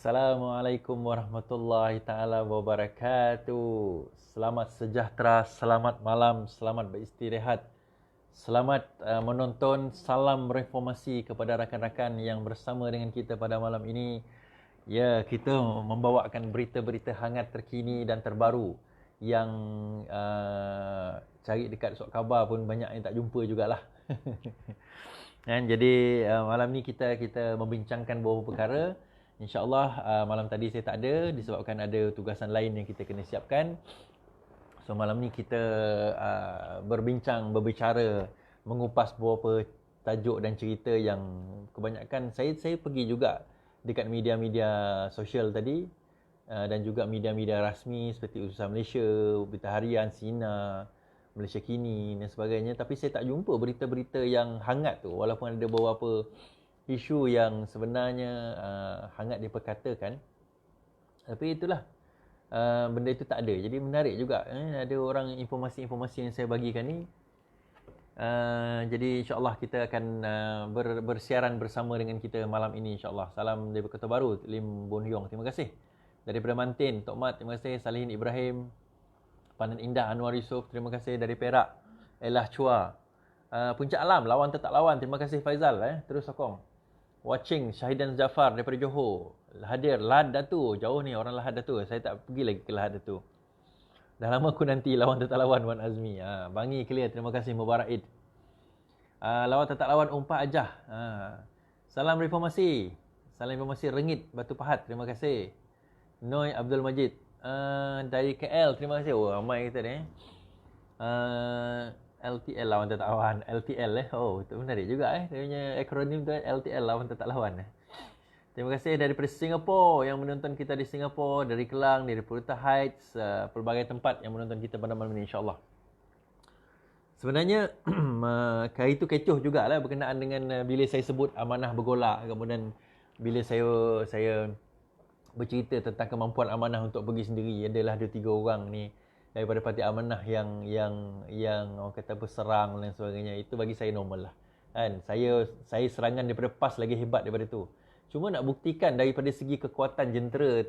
Assalamualaikum warahmatullahi taala wabarakatuh. Selamat sejahtera, selamat malam, selamat beristirahat. Selamat menonton. Salam reformasi kepada rakan-rakan yang bersama dengan kita pada malam ini. Ya, kita membawakan berita-berita hangat terkini dan terbaru yang cari dekat surat khabar pun banyak yang tak jumpa jugalah. Jadi malam ni kita membincangkan beberapa perkara. InsyaAllah malam tadi saya tak ada disebabkan ada tugasan lain yang kita kena siapkan. So malam ni kita berbicara, mengupas beberapa tajuk dan cerita yang kebanyakan saya pergi juga dekat media-media sosial tadi dan juga media-media rasmi seperti Urusan Malaysia, Berita Harian, Sinar, Malaysia Kini dan sebagainya. Tapi saya tak jumpa berita-berita yang hangat tu, walaupun ada beberapa isu yang sebenarnya hangat diperkatakan. Tapi itulah, benda itu tak ada. Jadi menarik juga ada orang informasi-informasi yang saya bagikan ni. Jadi insyaAllah kita akan bersiaran bersama dengan kita malam ini insyaAllah. Salam dari Kota Baru, Lim Boon Hyong, terima kasih. Daripada Mantin, Tok Mat, terima kasih. Salihin Ibrahim, Panan Indah, Anwar Yusof, terima kasih. Dari Perak, Elah Chua, Puncak Alam, lawan tetap lawan, terima kasih Faizal. Terus sokong. Watching, Syahidan Zafar daripada Johor. Hadir, Lahad Datu. Jauh ni orang Lahad Datu. Saya tak pergi lagi ke Lahad Datu. Dah lama aku nanti lawan tetap lawan Wan Azmi. Bangi clear, terima kasih. Mubarak Eid. Lawan tetap lawan Umpah Ajah. Salam reformasi. Salam reformasi Rengit Batu Pahat, terima kasih. Noi Abdul Majid dari KL, terima kasih. Oh, ramai kita ni. LTL, lawan tetap lawan. LTL Oh, itu menarik juga dia punya akronim tu, LTL, lawan tetap lawan. Terima kasih daripada Singapura yang menonton kita di Singapura, dari Kelang, dari Purita Heights, pelbagai tempat yang menonton kita pada malam ini insya-Allah. Sebenarnya itu kecoh jugalah berkenaan dengan bila saya sebut amanah bergolak, kemudian bila saya bercerita tentang kemampuan amanah untuk pergi sendiri. Adalah 2-3 orang ni daripada parti amanah yang orang kata berserang dan sebagainya. Itu bagi saya normal lah kan. Saya serangan daripada PAS lagi hebat daripada tu. Cuma nak buktikan daripada segi kekuatan jentera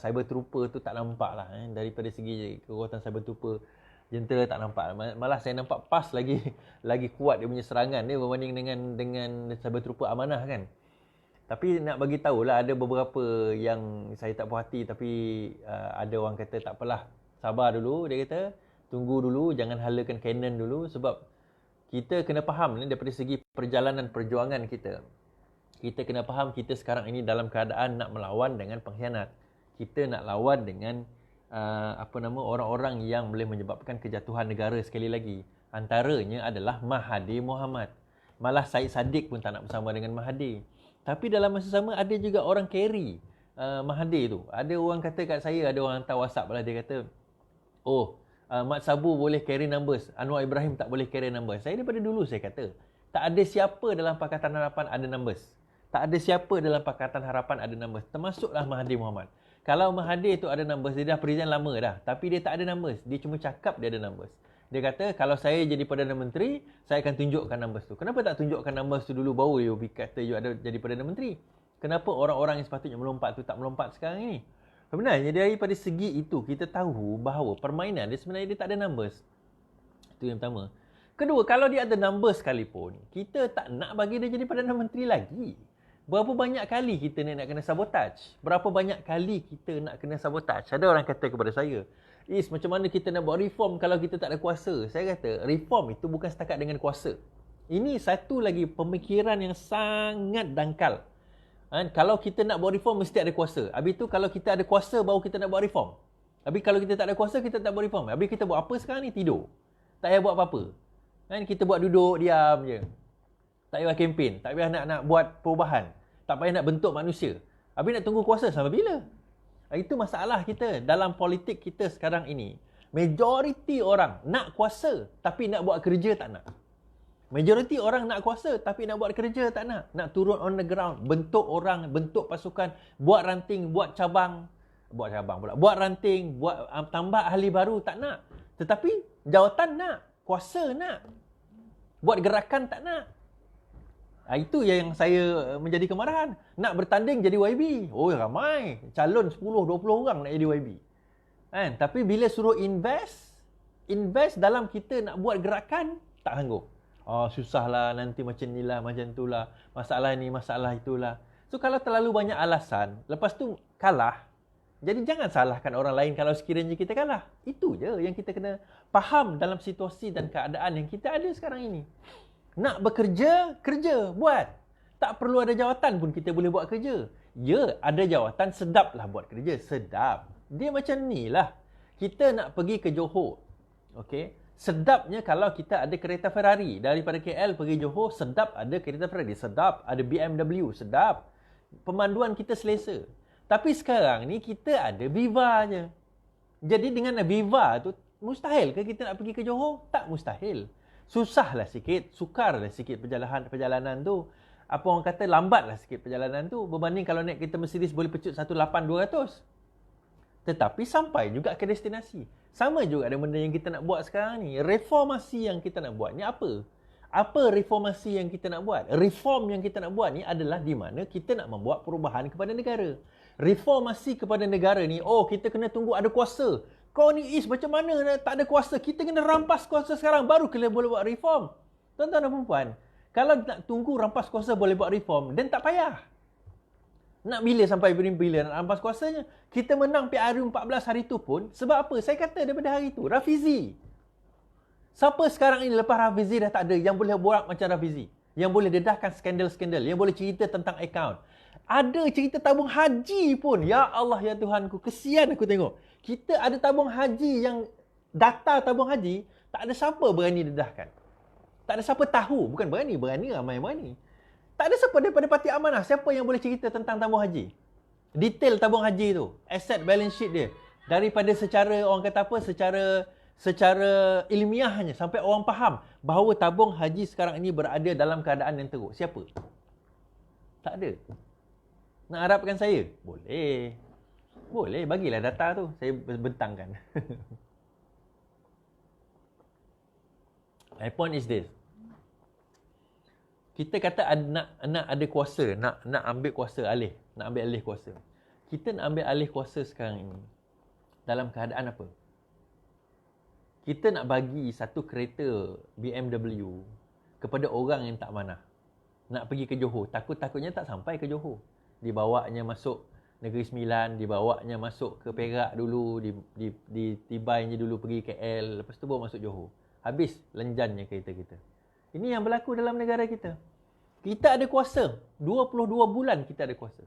cyber trooper tu tak nampak lah daripada segi kekuatan cyber trooper jentera tak nampak. Malah saya nampak PAS lagi kuat dia punya serangan dia berbanding dengan cyber trooper amanah kan. Tapi nak bagi tahulah ada beberapa yang saya tak puas hati, tapi ada orang kata tak apalah, sabar dulu, dia kata tunggu dulu, jangan halakan cannon dulu, sebab kita kena faham ni daripada segi perjalanan perjuangan kita. Kita kena faham kita sekarang ini dalam keadaan nak melawan dengan pengkhianat. Kita nak lawan dengan orang-orang yang boleh menyebabkan kejatuhan negara sekali lagi. Antaranya adalah Mahathir Mohamad. Malah Syed Saddiq pun tak nak bersama dengan Mahathir. Tapi dalam masa sama ada juga orang carry Mahathir tu. Ada orang kata kat saya, ada orang hantar WhatsApp lah, dia kata, Mat Sabu boleh carry numbers, Anwar Ibrahim tak boleh carry numbers. Saya daripada dulu saya kata, tak ada siapa dalam Pakatan Harapan ada numbers. Tak ada siapa dalam Pakatan Harapan ada numbers. Termasuklah Mahathir Mohamad. Kalau Mahathir tu ada numbers, dia dah present lama dah. Tapi dia tak ada numbers. Dia cuma cakap dia ada numbers. Dia kata, kalau saya jadi Perdana Menteri, saya akan tunjukkan numbers tu. Kenapa tak tunjukkan numbers tu dulu, baru you kata you ada jadi Perdana Menteri? Kenapa orang-orang yang sepatutnya melompat tu tak melompat sekarang ini? Sebenarnya daripada segi itu, kita tahu bahawa permainan dia sebenarnya dia tak ada numbers. Itu yang pertama. Kedua, kalau dia ada numbers sekalipun, kita tak nak bagi dia jadi Perdana Menteri lagi. Berapa banyak kali kita nak kena sabotage? Berapa banyak kali kita nak kena sabotage? Ada orang kata kepada saya, macam mana kita nak buat reform kalau kita tak ada kuasa? Saya kata, reform itu bukan setakat dengan kuasa. Ini satu lagi pemikiran yang sangat dangkal. Kalau kita nak buat reform, mesti ada kuasa. Habis tu kalau kita ada kuasa, baru kita nak buat reform. Habis kalau kita tak ada kuasa, kita tak buat reform. Habis kita buat apa sekarang ni? Tidur. Tak payah buat apa-apa. Kita buat duduk, diam je. Tak payah kempen. Tak payah nak buat perubahan. Tak payah nak bentuk manusia. Habis nak tunggu kuasa sampai bila? Itu masalah kita dalam politik kita sekarang ini. Majoriti orang nak kuasa, tapi nak buat kerja tak nak. Majoriti orang nak kuasa, tapi nak buat kerja tak nak. Nak turun on the ground, bentuk orang, bentuk pasukan, buat ranting, buat cabang pula. Buat ranting, buat tambah ahli baru tak nak. Tetapi jawatan nak, kuasa nak. Buat gerakan tak nak. Itu yang saya menjadi kemarahan. Nak bertanding jadi YB. Oh, ramai. Calon 10-20 orang nak jadi YB. Kan? Tapi bila suruh invest dalam kita nak buat gerakan, tak sanggup. Oh, susahlah, nanti macam ni lah, macam tu lah. Masalah ni, masalah itulah. So, kalau terlalu banyak alasan, lepas tu kalah. Jadi, jangan salahkan orang lain kalau sekiranya kita kalah. Itu je yang kita kena faham dalam situasi dan keadaan yang kita ada sekarang ini. Nak bekerja, kerja, buat. Tak perlu ada jawatan pun kita boleh buat kerja. Ya, ada jawatan, sedaplah buat kerja. Sedap. Dia macam ni lah. Kita nak pergi ke Johor. Okay. Sedapnya kalau kita ada kereta Ferrari. Daripada KL pergi Johor, sedap ada kereta Ferrari. Sedap. Ada BMW, sedap. Pemanduan kita selesa. Tapi sekarang ni kita ada Viva je. Jadi dengan Viva tu, mustahil ke kita nak pergi ke Johor? Tak mustahil. Susahlah sikit, sukarlah sikit perjalanan tu. Apa orang kata, lambatlah sikit perjalanan tu. Berbanding kalau naik kereta Mercedes boleh pecut 18,200. Tetapi sampai juga ke destinasi. Sama juga dengan benda yang kita nak buat sekarang ni. Reformasi yang kita nak buat ni apa? Apa reformasi yang kita nak buat? Reform yang kita nak buat ni adalah di mana kita nak membuat perubahan kepada negara. Reformasi kepada negara ni, oh kita kena tunggu ada kuasa. Kau ni macam mana tak ada kuasa? Kita kena rampas kuasa sekarang baru kita boleh buat reform. Tuan-tuan dan puan-puan, kalau nak tunggu rampas kuasa boleh buat reform, dan tak payah. Nak bila sampai bila nak rampas kuasanya? Kita menang PRU 14 hari tu pun, sebab apa? Saya kata daripada hari tu, Rafizi. Siapa sekarang ini lepas Rafizi dah tak ada yang boleh buat macam Rafizi? Yang boleh dedahkan skandal-skandal, yang boleh cerita tentang akaun. Ada cerita tabung haji pun. Ya Allah, ya Tuhanku, kesian aku tengok. Kita ada tabung haji yang, data tabung haji, tak ada siapa berani dedahkan. Tak ada siapa tahu. Bukan berani ramai berani. Tak ada siapa daripada Parti Amanah. Siapa yang boleh cerita tentang tabung haji? Detail tabung haji tu. Asset balance sheet dia. Daripada secara, orang kata apa, secara ilmiahnya. Sampai orang faham bahawa tabung haji sekarang ini berada dalam keadaan yang teruk. Siapa? Tak ada. Nak harapkan saya? Boleh. Boleh, bagilah data tu. Saya bentangkan. My point is this. Kita kata nak ada kuasa, nak ambil kuasa alih, nak ambil alih kuasa. Kita nak ambil alih kuasa sekarang ini dalam keadaan apa? Kita nak bagi satu kereta BMW kepada orang yang tak manah. Nak pergi ke Johor, takutnya tak sampai ke Johor. Dibawanya masuk Negeri Sembilan, dibawanya masuk ke Perak dulu, ditibainya dulu pergi KL, lepas tu baru masuk Johor. Habis lenjannya kereta kita. Ini yang berlaku dalam negara kita. Kita ada kuasa. 22 bulan kita ada kuasa.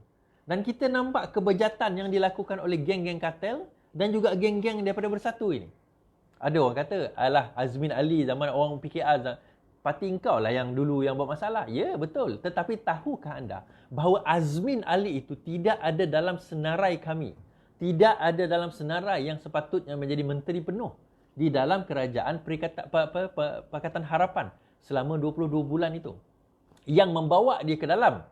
Dan kita nampak kebejatan yang dilakukan oleh geng-geng kartel dan juga geng-geng daripada Bersatu ini. Ada orang kata, alah Azmin Ali zaman orang PKR, parti engkau lah yang dulu yang buat masalah. Ya, betul. Tetapi tahukah anda bahawa Azmin Ali itu tidak ada dalam senarai kami. Tidak ada dalam senarai yang sepatutnya menjadi menteri penuh di dalam kerajaan Pakatan Harapan selama 22 bulan itu. Yang membawa dia ke dalam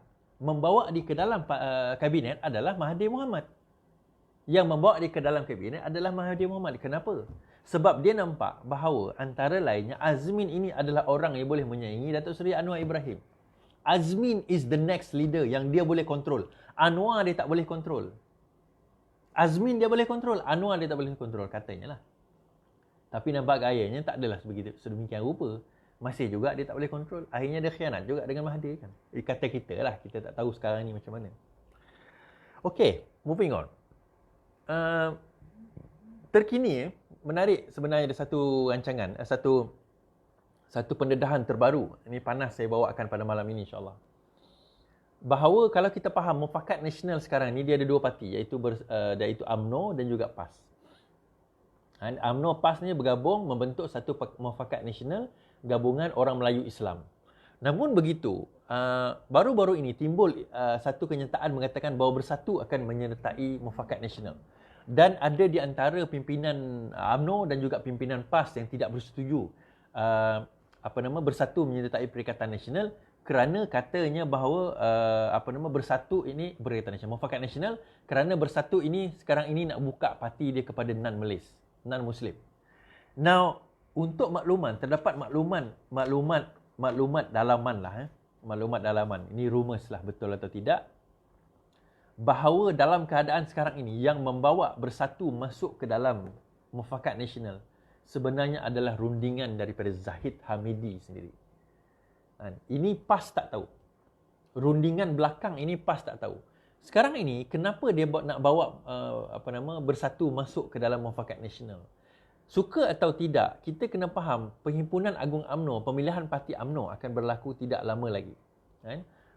kabinet adalah Mahathir Mohamad. Yang membawa dia ke dalam kabinet adalah Mahathir Mohamad. Kenapa? Sebab dia nampak bahawa antara lainnya Azmin ini adalah orang yang boleh menyaingi Datuk Seri Anwar Ibrahim. Azmin is the next leader yang dia boleh kontrol. Anwar dia tak boleh kontrol. Azmin dia boleh kontrol, Anwar dia tak boleh kontrol, katanya lah. Tapi nampak gayanya tak adalah sedemikian rupa. Masih juga dia tak boleh kontrol. Akhirnya dia khianat juga dengan Mahathir kan. Kata kita lah, kita tak tahu sekarang ni macam mana. Okay, moving on. Terkini, menarik sebenarnya ada satu rancangan, satu pendedahan terbaru. Ini panas saya bawakan pada malam ini insyaAllah. Bahawa kalau kita faham Mufakat Nasional sekarang ni dia ada dua parti, iaitu UMNO dan juga PAS. UMNO PAS ni bergabung membentuk satu Mufakat Nasional, gabungan orang Melayu Islam. Namun begitu, baru-baru ini timbul satu kenyataan mengatakan bahawa Bersatu akan menyertai Mufakat Nasional. Dan ada di antara pimpinan UMNO dan juga pimpinan PAS yang tidak bersetuju Bersatu menyertai Perikatan Nasional, kerana katanya bahawa Bersatu ini Perikatan Nasional, Mufakat Nasional, kerana Bersatu ini sekarang ini nak buka parti dia kepada non-Muslim. Now, untuk makluman, terdapat maklumat dalaman lah. maklumat dalaman, ini rumours lah betul atau tidak, bahawa dalam keadaan sekarang ini yang membawa Bersatu masuk ke dalam Mufakat Nasional sebenarnya adalah rundingan daripada Zahid Hamidi sendiri. Ini PAS tak tahu. Rundingan belakang ini PAS tak tahu. Sekarang ini kenapa dia nak bawa Bersatu masuk ke dalam Mufakat Nasional? Suka atau tidak, kita kena faham Perhimpunan Agung UMNO, pemilihan parti UMNO akan berlaku tidak lama lagi.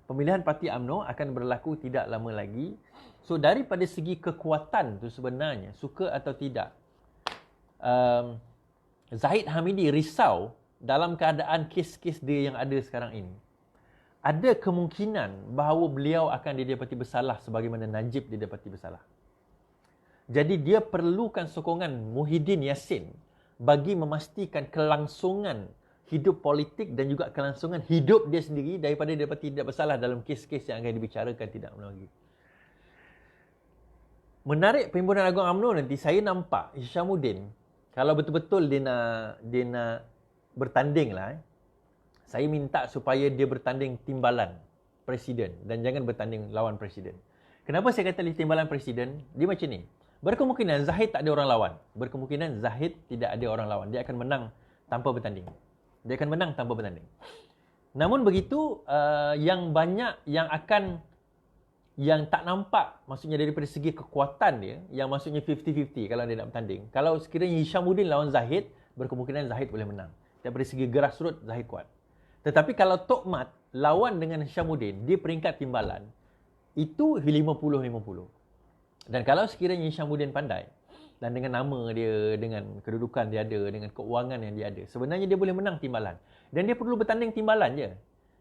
Pemilihan parti UMNO akan berlaku tidak lama lagi. So daripada segi kekuatan tu sebenarnya, suka atau tidak, Zahid Hamidi risau dalam keadaan kes-kes dia yang ada sekarang ini. Ada kemungkinan bahawa beliau akan didapati bersalah sebagaimana Najib didapati bersalah. Jadi dia perlukan sokongan Muhyiddin Yassin bagi memastikan kelangsungan hidup politik dan juga kelangsungan hidup dia sendiri daripada dia dapat tidak bersalah dalam kes-kes yang akan dibicarakan tidak lama lagi. Menarik Perhimpunan Agung UMNO nanti, saya nampak Hishamuddin, kalau betul-betul dia nak bertanding lah, saya minta supaya dia bertanding timbalan presiden dan jangan bertanding lawan presiden. Kenapa saya kata timbalan presiden? Dia macam ni. Berkemungkinan Zahid tak ada orang lawan. Berkemungkinan Zahid tidak ada orang lawan. Dia akan menang tanpa bertanding. Dia akan menang tanpa bertanding. Namun begitu, yang banyak yang tak nampak, maksudnya daripada segi kekuatan dia, yang maksudnya 50-50 kalau dia nak bertanding. Kalau sekiranya Hishamuddin lawan Zahid, berkemungkinan Zahid boleh menang. Daripada segi grassroots, Zahid kuat. Tetapi kalau Tok Mat lawan dengan Hishamuddin di peringkat timbalan, itu 50-50. Dan kalau sekiranya Hishamuddin pandai, dan dengan nama dia, dengan kedudukan dia ada, dengan keuangan yang dia ada, sebenarnya dia boleh menang timbalan. Dan dia perlu bertanding timbalan je.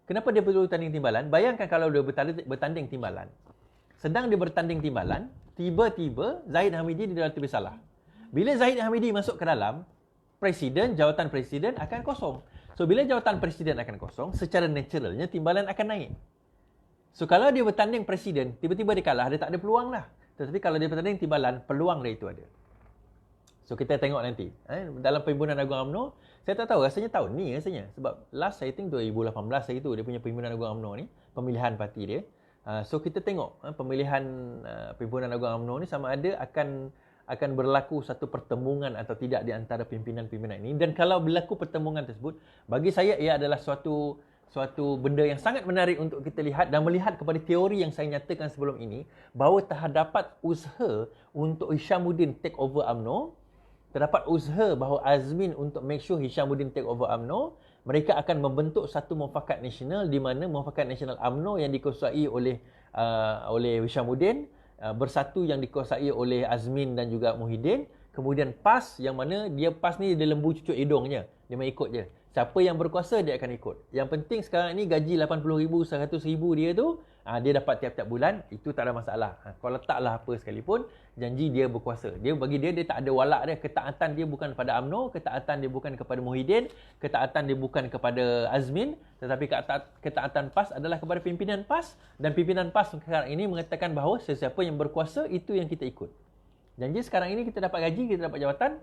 Kenapa dia perlu bertanding timbalan? Bayangkan kalau dia bertanding timbalan. Sedang dia bertanding timbalan, tiba-tiba Zahid Hamidi didapati bersalah. Bila Zahid Hamidi masuk ke dalam, jawatan presiden akan kosong. So, bila jawatan presiden akan kosong, secara naturalnya timbalan akan naik. So, kalau dia bertanding presiden, tiba-tiba dia kalah, dia tak ada peluang lah. Tetapi kalau dia bertanding timbalan, peluang dia itu ada. So, kita tengok nanti. Dalam Perhimpunan Agung UMNO, saya tak tahu, rasanya tahun ni rasanya. Sebab last, I think 2018 hari tu, dia punya Perhimpunan Agung UMNO ni, pemilihan parti dia. So, kita tengok pemilihan Perhimpunan Agung UMNO ni sama ada akan berlaku satu pertemuan atau tidak di antara pimpinan-pimpinan ini. Dan kalau berlaku pertemuan tersebut, bagi saya ia adalah suatu benda yang sangat menarik untuk kita lihat dan melihat kepada teori yang saya nyatakan sebelum ini, bahawa terdapat usaha untuk Hishamuddin take over UMNO, terdapat usaha bahawa Azmin untuk make sure Hishamuddin take over UMNO, mereka akan membentuk satu mufakat nasional di mana mufakat nasional UMNO yang dikuasai oleh Hishamuddin, Bersatu yang dikuasai oleh Azmin dan juga Muhyiddin, kemudian PAS yang mana PAS ni dia lembu cucuk hidungnya, dia main ikut je. Siapa yang berkuasa dia akan ikut. Yang penting sekarang ni gaji 80,000, 100,000 dia tu, dia dapat tiap-tiap bulan, itu tak ada masalah. Kalau letaklah apa sekalipun, janji dia berkuasa. Bagi dia tak ada walak dia. Ketaatan dia bukan kepada UMNO, ketaatan dia bukan kepada Muhyiddin, ketaatan dia bukan kepada Azmin, tetapi ketaatan PAS adalah kepada pimpinan PAS, dan pimpinan PAS sekarang ini mengatakan bahawa sesiapa yang berkuasa, itu yang kita ikut. Janji sekarang ini kita dapat gaji, kita dapat jawatan,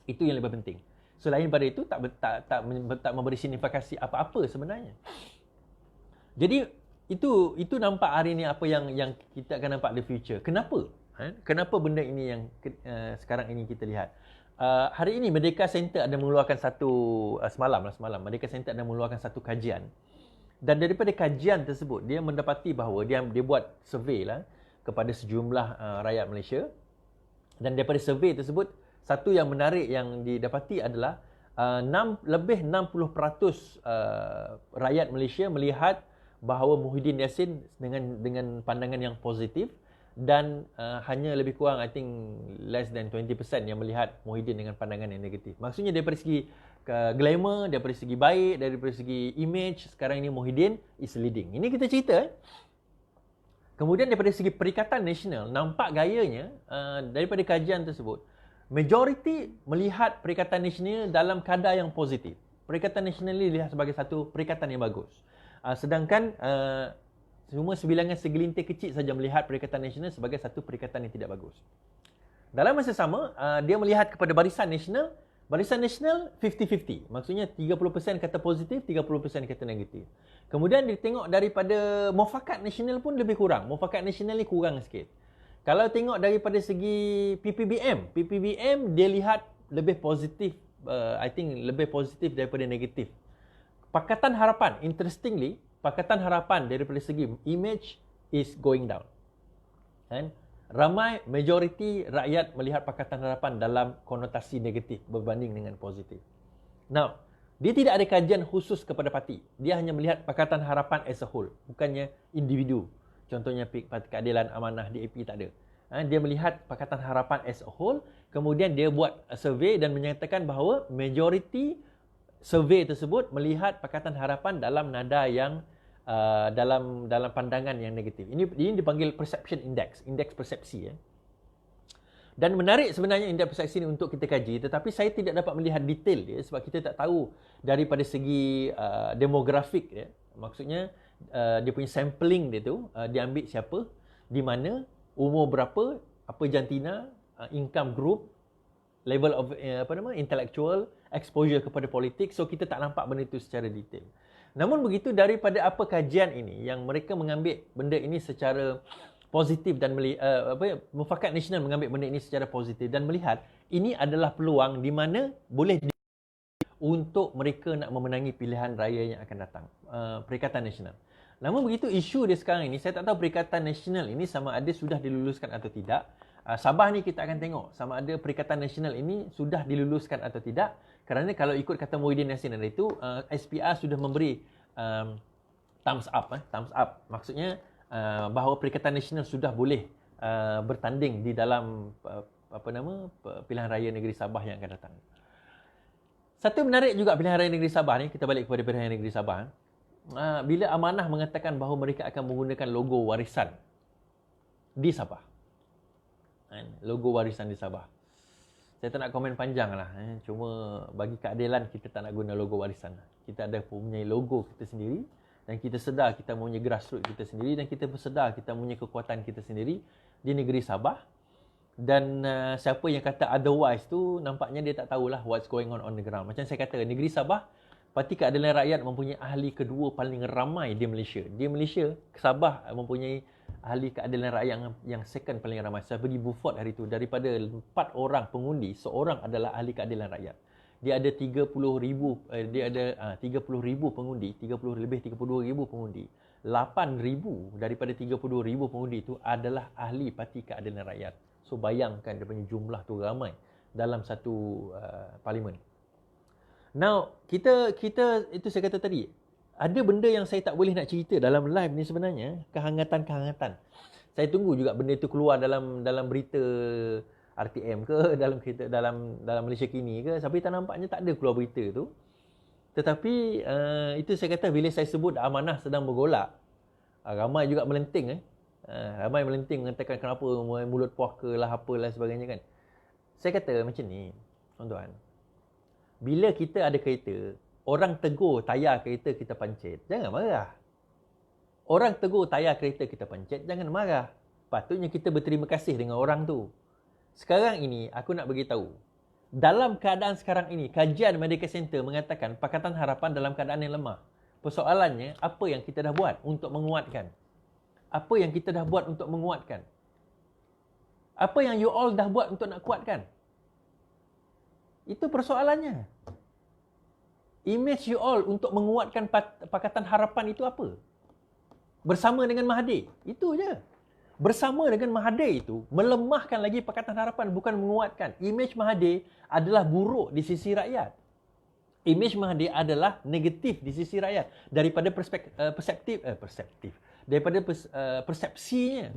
itu yang lebih penting. Selain pada itu, tak memberi signifikasi apa-apa sebenarnya. Jadi, itu nampak hari ini apa yang kita akan nampak the future. Kenapa? Kenapa benda ini yang sekarang ini kita lihat? Hari ini Merdeka Center ada mengeluarkan semalam Merdeka Center ada mengeluarkan satu kajian. Dan daripada kajian tersebut, dia mendapati bahawa dia buat survey lah kepada sejumlah rakyat Malaysia. Dan daripada survey tersebut, satu yang menarik yang didapati adalah lebih 60% rakyat Malaysia melihat bahawa Muhyiddin Yassin dengan pandangan yang positif, dan hanya lebih kurang I think less than 20% yang melihat Muhyiddin dengan pandangan yang negatif. Maksudnya daripada segi glamour, daripada segi baik, daripada segi image, sekarang ini Muhyiddin is leading. Ini kita cerita. Kemudian daripada segi Perikatan Nasional, nampak gayanya daripada kajian tersebut, majoriti melihat Perikatan Nasional dalam kadar yang positif. Perikatan Nasional ini dilihat sebagai satu perikatan yang bagus. Sedangkan cuma sebilangan segelintir kecil saja melihat Perikatan Nasional sebagai satu perikatan yang tidak bagus. Dalam masa sama, dia melihat kepada Barisan Nasional Barisan Nasional 50-50. Maksudnya 30% kata positif, 30% kata negatif. Kemudian dia tengok daripada Mufakat Nasional pun lebih kurang. Mufakat Nasional ni kurang sikit. Kalau tengok daripada segi PPBM dia lihat lebih positif, I think lebih positif daripada negatif. Pakatan Harapan, interestingly, Pakatan Harapan daripada segi image is going down. Kan? Ramai majoriti rakyat melihat Pakatan Harapan dalam konotasi negatif berbanding dengan positif. Now, dia tidak ada kajian khusus kepada parti. Dia hanya melihat Pakatan Harapan as a whole, bukannya individu. Contohnya Parti Keadilan Amanah DAP tak ada. Dia melihat Pakatan Harapan as a whole, kemudian dia buat survey dan menyatakan bahawa majoriti survey tersebut melihat Pakatan Harapan dalam nada yang dalam pandangan yang negatif. Ini dipanggil perception index, indeks persepsi. Dan menarik sebenarnya indeks persepsi ini untuk kita kaji, tetapi saya tidak dapat melihat detail dia sebab kita tak tahu daripada segi demografik dia. Maksudnya dia punya sampling dia tu, dia ambil siapa, di mana, umur berapa, apa jantina, income group, level of intellectual, exposure kepada politik. So kita tak nampak benda itu secara detail. Namun begitu, daripada apa kajian ini yang mereka mengambil benda ini secara positif dan Mufakat Nasional mengambil benda ini secara positif dan melihat ini adalah peluang di mana boleh untuk mereka nak memenangi pilihan raya yang akan datang, Perikatan Nasional. Namun begitu, isu dia sekarang ini, saya tak tahu Perikatan Nasional ini sama ada sudah diluluskan atau tidak. Sabah ni kita akan tengok sama ada Perikatan Nasional ini sudah diluluskan atau tidak. Kerana kalau ikut kata Muhyiddin Yassin hari itu, SPR sudah memberi thumbs up. Thumbs up. Maksudnya bahawa Perikatan Nasional sudah boleh bertanding di dalam pilihan raya negeri Sabah yang akan datang. Satu menarik juga pilihan raya negeri Sabah ni, kita balik kepada pilihan raya negeri Sabah. Bila Amanah mengatakan bahawa mereka akan menggunakan logo warisan di Sabah. Logo warisan di Sabah. Saya tak nak komen panjang lah. Cuma bagi keadilan kita tak nak guna logo warisan. Kita ada mempunyai logo kita sendiri dan kita sedar kita mempunyai grassroots kita sendiri dan kita bersedar kita mempunyai kekuatan kita sendiri di negeri Sabah. Dan siapa yang kata otherwise tu nampaknya dia tak tahulah what's going on the ground. Macam saya kata, negeri Sabah, Parti Keadilan Rakyat mempunyai ahli kedua paling ramai di Malaysia. Di Malaysia, Sabah mempunyai ahli keadilan rakyat yang second paling ramai. Saya pergi Beaufort hari itu, daripada 4 orang pengundi, seorang adalah ahli keadilan rakyat. Dia ada 30,000 pengundi, 32,000 pengundi. 8,000 daripada 32,000 pengundi itu adalah ahli Parti Keadilan Rakyat. So bayangkan dia punya jumlah tu ramai dalam satu parlimen. Now, kita itu saya kata tadi, ada benda yang saya tak boleh nak cerita dalam live ni sebenarnya, kehangatan-kehangatan. Saya tunggu juga benda itu keluar dalam berita RTM ke, dalam Malaysia Kini ke, tapi tak nampaknya tak ada keluar berita tu. Tetapi itu saya kata bila saya sebut Amanah sedang bergolak, ramai juga melenting ramai melenting mengatakan kenapa mulut puaka lah apalah sebagainya kan. Saya kata macam ni, tuan-tuan. Bila kita ada kereta, orang tegur tayar kereta kita pancit, jangan marah. Orang tegur tayar kereta kita pancit, jangan marah. Patutnya kita berterima kasih dengan orang tu. Sekarang ini, aku nak beritahu. Dalam keadaan sekarang ini, kajian Medical Center mengatakan Pakatan Harapan dalam keadaan yang lemah. Persoalannya, apa yang kita dah buat untuk menguatkan? Apa yang kita dah buat untuk menguatkan? Apa yang you all dah buat untuk nak kuatkan? Itu persoalannya. Image you all untuk menguatkan Pakatan Harapan itu apa? Bersama dengan Mahathir. Itu je. Bersama dengan Mahathir itu, melemahkan lagi Pakatan Harapan, bukan menguatkan. Image Mahathir adalah buruk di sisi rakyat. Image Mahathir adalah negatif di sisi rakyat. Daripada daripada persepsinya.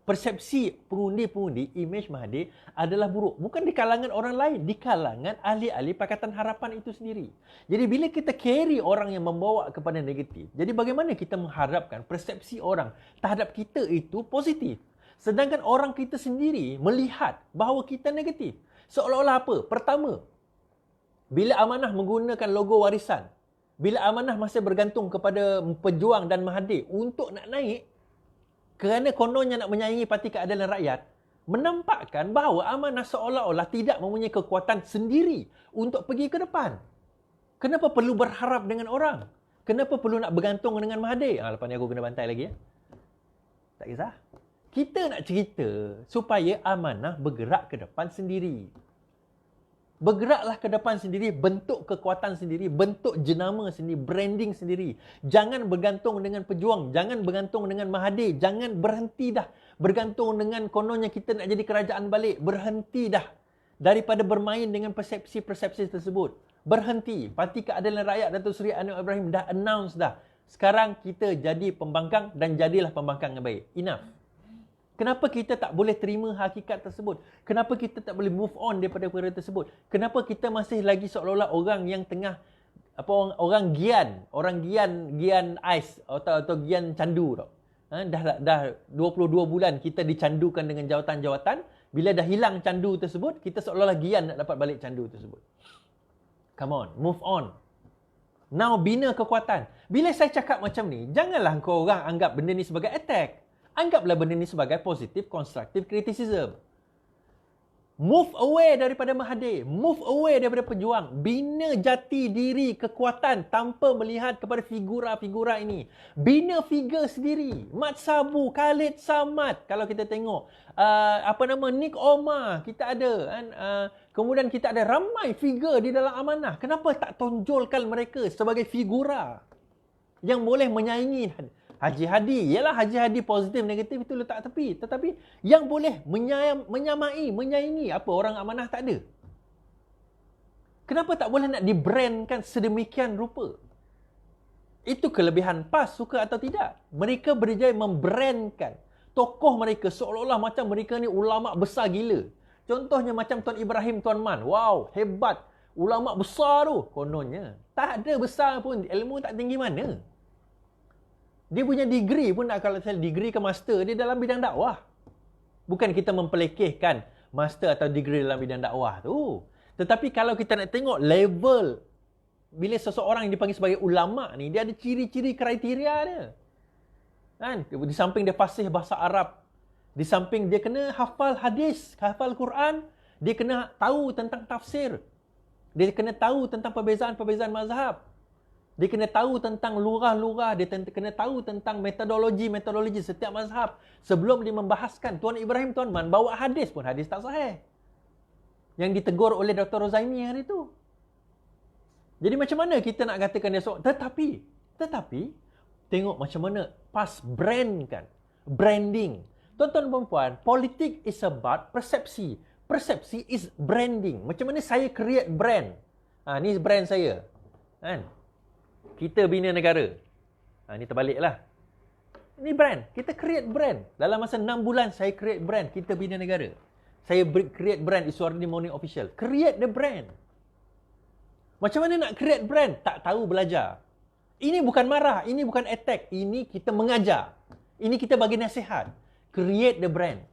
Persepsi pengundi-pengundi, image Mahathir adalah buruk. Bukan di kalangan orang lain, di kalangan ahli-ahli Pakatan Harapan itu sendiri. Jadi bila kita carry orang yang membawa kepada negatif, jadi bagaimana kita mengharapkan persepsi orang terhadap kita itu positif? Sedangkan orang kita sendiri melihat bahawa kita negatif. Seolah-olah apa? Pertama, bila Amanah menggunakan logo warisan, bila Amanah masih bergantung kepada pejuang dan Mahathir untuk nak naik, kerana kononnya nak menyaingi Parti Keadilan Rakyat, menampakkan bahawa amanah seolah-olah tidak mempunyai kekuatan sendiri untuk pergi ke depan. Kenapa perlu berharap dengan orang? Kenapa perlu nak bergantung dengan Mahathir? Lepas ni aku kena bantai lagi ya. Tak kisah. Kita nak cerita supaya amanah bergerak ke depan sendiri. Bergeraklah ke depan sendiri, bentuk kekuatan sendiri, bentuk jenama sendiri, branding sendiri. Jangan bergantung dengan pejuang, jangan bergantung dengan Mahathir, jangan berhenti dah bergantung dengan kononnya kita nak jadi kerajaan balik. Berhenti dah daripada bermain dengan persepsi-persepsi tersebut. Berhenti. Parti Keadilan Rakyat Datuk Seri Anwar Ibrahim dah announce dah. Sekarang kita jadi pembangkang dan jadilah pembangkang yang baik. Enough. Kenapa kita tak boleh terima hakikat tersebut? Kenapa kita tak boleh move on daripada perkara tersebut? Kenapa kita masih lagi seolah-olah orang yang tengah orang gian ais atau gian candu tau. Dah 22 bulan kita dicandukan dengan jawatan-jawatan, bila dah hilang candu tersebut, kita seolah-olah gian nak dapat balik candu tersebut. Come on, move on. Now bina kekuatan. Bila saya cakap macam ni, janganlah kau orang anggap benda ni sebagai attack. Anggaplah benda ni sebagai positive constructive criticism. Move away daripada Mahathir. Move away daripada pejuang. Bina jati diri kekuatan tanpa melihat kepada figura-figura ini. Bina figure sendiri. Mat Sabu, Khalid Samad. Kalau kita tengok. Nick Omar. Kita ada. Kemudian kita ada ramai figure di dalam amanah. Kenapa tak tonjolkan mereka sebagai figura yang boleh menyaingi Haji Hadi? Yalah, Haji Hadi positif, negatif itu letak tepi. Tetapi yang boleh menyaingi apa orang amanah tak ada. Kenapa tak boleh nak dibrandkan sedemikian rupa? Itu kelebihan PAS, suka atau tidak. Mereka berjaya membrandkan tokoh mereka seolah-olah macam mereka ni ulama besar gila. Contohnya macam Tuan Ibrahim Tuan Man. Wow, hebat. Ulama besar tu kononnya. Tak ada besar pun. Ilmu tak tinggi mana. Dia punya degree pun, kalau saya degree ke master, dia dalam bidang dakwah. Bukan kita mempelekehkan master atau degree dalam bidang dakwah tu. Tetapi kalau kita nak tengok level, bila seseorang yang dipanggil sebagai ulama ni, dia ada ciri-ciri kriteria dia. Kan? Di samping dia fasih bahasa Arab, di samping dia kena hafal hadis, hafal Quran, dia kena tahu tentang tafsir, dia kena tahu tentang perbezaan-perbezaan mazhab, dia kena tahu tentang lurah-lurah, dia kena tahu tentang metodologi setiap mazhab. Sebelum dia membahaskan, Tuan Ibrahim Tuan Man bawa hadis pun, hadis tak sahih, yang ditegur oleh Dr. Rozaimi hari itu. Jadi macam mana kita nak katakan dia seorang? Tetapi, tengok macam mana PAS branding. Tuan-tuan dan puan, politik is about persepsi. Persepsi is branding. Macam mana saya create brand? Ni brand saya. Kan? Kita bina negara. Ni terbaliklah. Ni brand. Kita create brand. Dalam masa 6 bulan, saya create brand. Kita bina negara. Saya create brand Iswardini Morning Official. Create the brand. Macam mana nak create brand? Tak tahu, belajar. Ini bukan marah. Ini bukan attack. Ini kita mengajar. Ini kita bagi nasihat. Create the brand.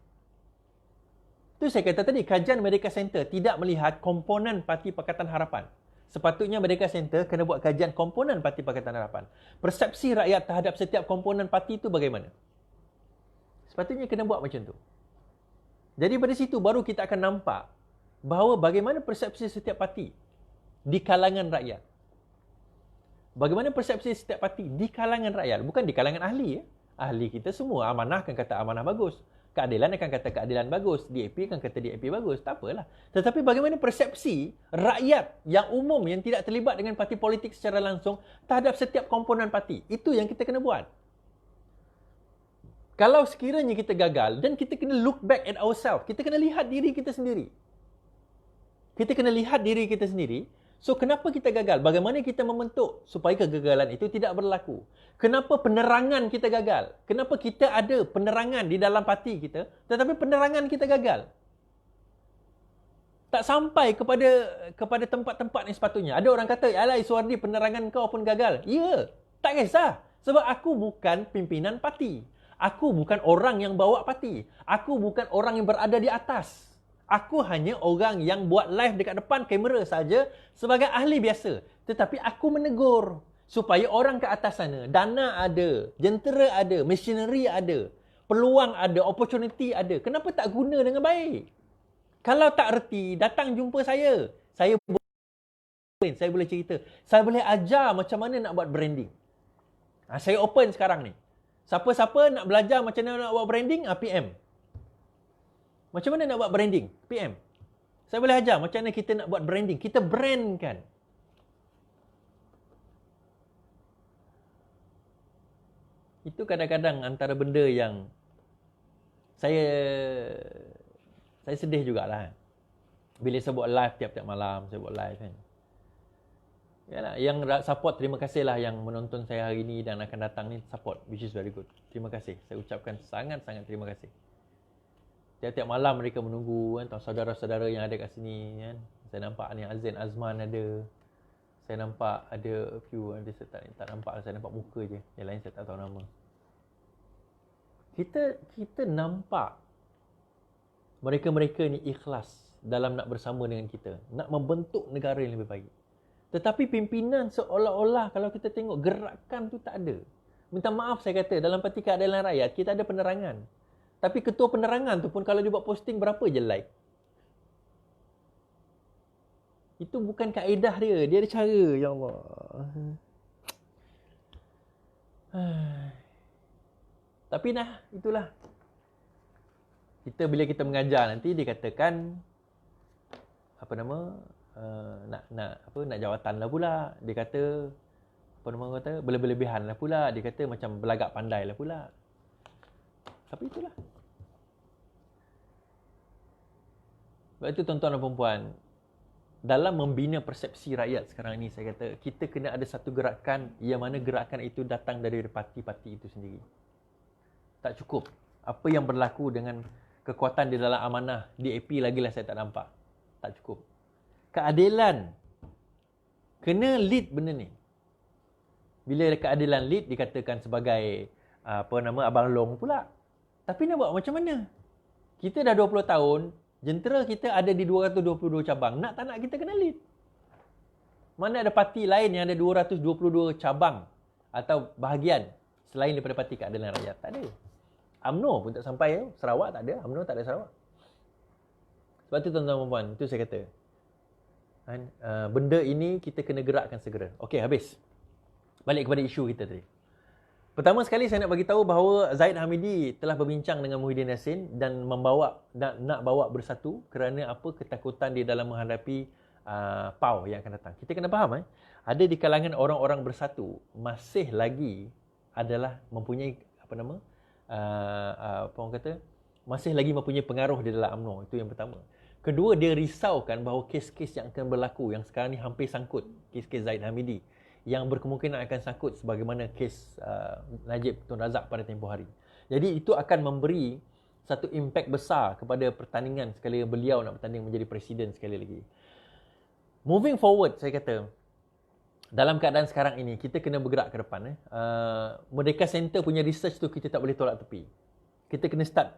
Itu saya kata tadi, kajian Merdeka Center tidak melihat komponen Parti Pakatan Harapan. Sepatutnya Merdeka Center kena buat kajian komponen Parti Pakatan Harapan. Persepsi rakyat terhadap setiap komponen parti itu bagaimana? Sepatutnya kena buat macam tu. Jadi dari situ baru kita akan nampak bahawa bagaimana persepsi setiap parti di kalangan rakyat. Bagaimana persepsi setiap parti di kalangan rakyat. Bukan di kalangan ahli. Ahli kita semua, amanah akan kata amanah bagus. Keadilan akan kata keadilan bagus. DAP akan kata DAP bagus. Tak apalah. Tetapi bagaimana persepsi rakyat yang umum yang tidak terlibat dengan parti politik secara langsung terhadap setiap komponen parti. Itu yang kita kena buat. Kalau sekiranya kita gagal, dan kita kena look back at ourselves. Kita kena lihat diri kita sendiri. Kita kena lihat diri kita sendiri. So, kenapa kita gagal? Bagaimana kita membentuk supaya kegagalan itu tidak berlaku? Kenapa penerangan kita gagal? Kenapa kita ada penerangan di dalam parti kita, tetapi penerangan kita gagal? Tak sampai kepada tempat-tempat yang sepatutnya. Ada orang kata, alah Iswardi, penerangan kau pun gagal. Ya, tak kisah. Sebab aku bukan pimpinan parti. Aku bukan orang yang bawa parti. Aku bukan orang yang berada di atas. Aku hanya orang yang buat live dekat depan kamera saja sebagai ahli biasa. Tetapi aku menegur supaya orang ke atas sana, dana ada, jentera ada, machinery ada, peluang ada, opportunity ada. Kenapa tak guna dengan baik? Kalau tak reti, datang jumpa saya. Saya boleh cerita. Saya boleh ajar macam mana nak buat branding. Saya open sekarang ni. Siapa-siapa nak belajar macam mana nak buat branding, PM. Macam mana nak buat branding? PM. Saya boleh ajar macam mana kita nak buat branding. Kita brandkan. Itu kadang-kadang antara benda yang saya sedih jugalah. Bila saya buat live tiap-tiap malam, saya buat live kan. Yalah, yang support, terima kasih lah yang menonton saya hari ni dan akan datang ni, support, which is very good. Terima kasih. Saya ucapkan sangat-sangat terima kasih. Tiap-tiap malam mereka menunggu kan, saudara-saudara yang ada kat sini kan. Saya nampak ni Azin Azman ada. Saya nampak ada a few, saya tak nampak, saya nampak muka je. Yang lain saya tak tahu nama. Kita nampak mereka-mereka ni ikhlas dalam nak bersama dengan kita, nak membentuk negara yang lebih baik. Tetapi pimpinan seolah-olah kalau kita tengok gerakan tu tak ada. Minta maaf saya kata, dalam Parti Keadilan Rakyat kita ada penerangan. Tapi ketua penerangan tu pun kalau dia buat posting berapa je like. Itu bukan kaedah dia. Dia ada cara. Ya Allah. Tapi itulah. Bila kita mengajar nanti dikatakan nak jawatan lah pula. Dia kata berlebihan lah pula. Dia kata macam belagak pandai lah pula. Tapi itulah. Sebab itu tuan-tuan dan puan-puan, dalam membina persepsi rakyat sekarang ini, saya kata kita kena ada satu gerakan yang mana gerakan itu datang dari parti-parti itu sendiri. Tak cukup. Apa yang berlaku dengan kekuatan di dalam amanah, DAP lagilah saya tak nampak. Tak cukup. Keadilan. Kena lead benda ni. Bila keadilan lead dikatakan sebagai Abang Long pula. Tapi nak buat macam mana? Kita dah 20 tahun, jentera kita ada di 222 cabang. Nak tak nak kita kena lead. Mana ada parti lain yang ada 222 cabang atau bahagian selain daripada Parti Keadilan Rakyat? Tak ada. UMNO pun tak sampai. Sarawak tak ada. UMNO tak ada Sarawak. Sebab tu tuan-tuan dan puan, itu saya kata. Benda ini kita kena gerakkan segera. Okey, habis. Balik kepada isu kita tadi. Pertama sekali saya nak bagi tahu bahawa Zahid Hamidi telah berbincang dengan Muhyiddin Yassin dan nak bawa bersatu kerana apa ketakutan dia dalam menghadapi PAU yang akan datang. Kita kena faham ada di kalangan orang-orang bersatu masih lagi adalah mempunyai masih lagi mempunyai pengaruh di dalam UMNO. Itu yang pertama. Kedua, dia risaukan bahawa kes-kes yang akan berlaku yang sekarang ni hampir sangkut, kes-kes Zahid Hamidi yang berkemungkinan akan sangkut sebagaimana kes Najib Tun Razak pada tempoh hari. Jadi itu akan memberi satu impak besar kepada pertandingan sekali beliau nak bertanding menjadi presiden sekali lagi. Moving forward, saya kata dalam keadaan sekarang ini kita kena bergerak ke depan. Merdeka Center punya research tu kita tak boleh tolak tepi. Kita kena start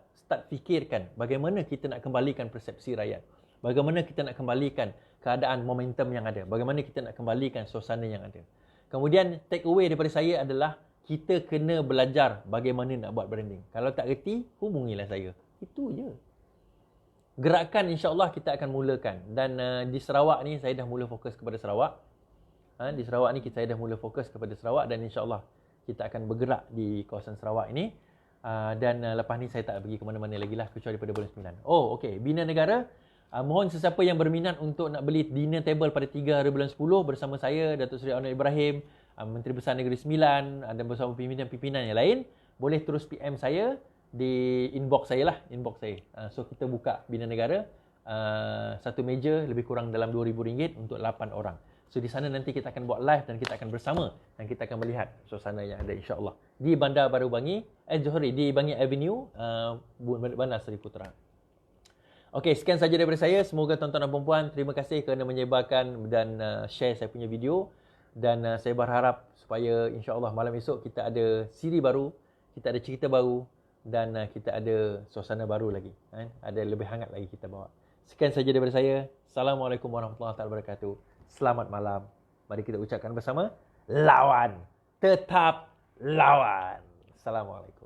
fikirkan bagaimana kita nak kembalikan persepsi rakyat. Bagaimana kita nak kembalikan keadaan momentum yang ada. Bagaimana kita nak kembalikan suasana yang ada. Kemudian take away daripada saya adalah kita kena belajar bagaimana nak buat branding. Kalau tak reti, hubungilah saya. Itu je. Gerakan insya-Allah kita akan mulakan. Dan di Sarawak ni saya dah mula fokus kepada Sarawak. Di Sarawak ni saya dah mula fokus kepada Sarawak dan insya-Allah kita akan bergerak di kawasan Sarawak ini. Dan lepas ni saya tak pergi ke mana-mana lagi lah kecuali pada bulan 9. Oh, okey. Bina Negara. Mohon sesiapa yang berminat untuk nak beli dinner table pada 3 hari bulan 10 bersama saya, Datuk Seri Anwar Ibrahim, Menteri Besar Negeri Sembilan dan bersama pimpinan-pimpinan yang lain, boleh terus PM saya di inbox saya lah, inbox saya. So kita buka Bina Negara, satu meja lebih kurang dalam RM2,000 untuk 8 orang. So di sana nanti kita akan buat live dan kita akan bersama dan kita akan melihat suasana yang ada insya-Allah di Bandar Baru Bangi, di Bangi Avenue, Bandar Seri Putera. Okey, sekian saja daripada saya. Semoga tuan-tuan dan puan-puan terima kasih kerana menyebarkan dan share saya punya video. Dan saya berharap supaya insya-Allah malam esok kita ada siri baru, kita ada cerita baru dan kita ada suasana baru lagi. Ada lebih hangat lagi kita bawa. Sekian saja daripada saya. Assalamualaikum warahmatullahi wabarakatuh. Selamat malam. Mari kita ucapkan bersama, lawan. Tetap lawan. Assalamualaikum.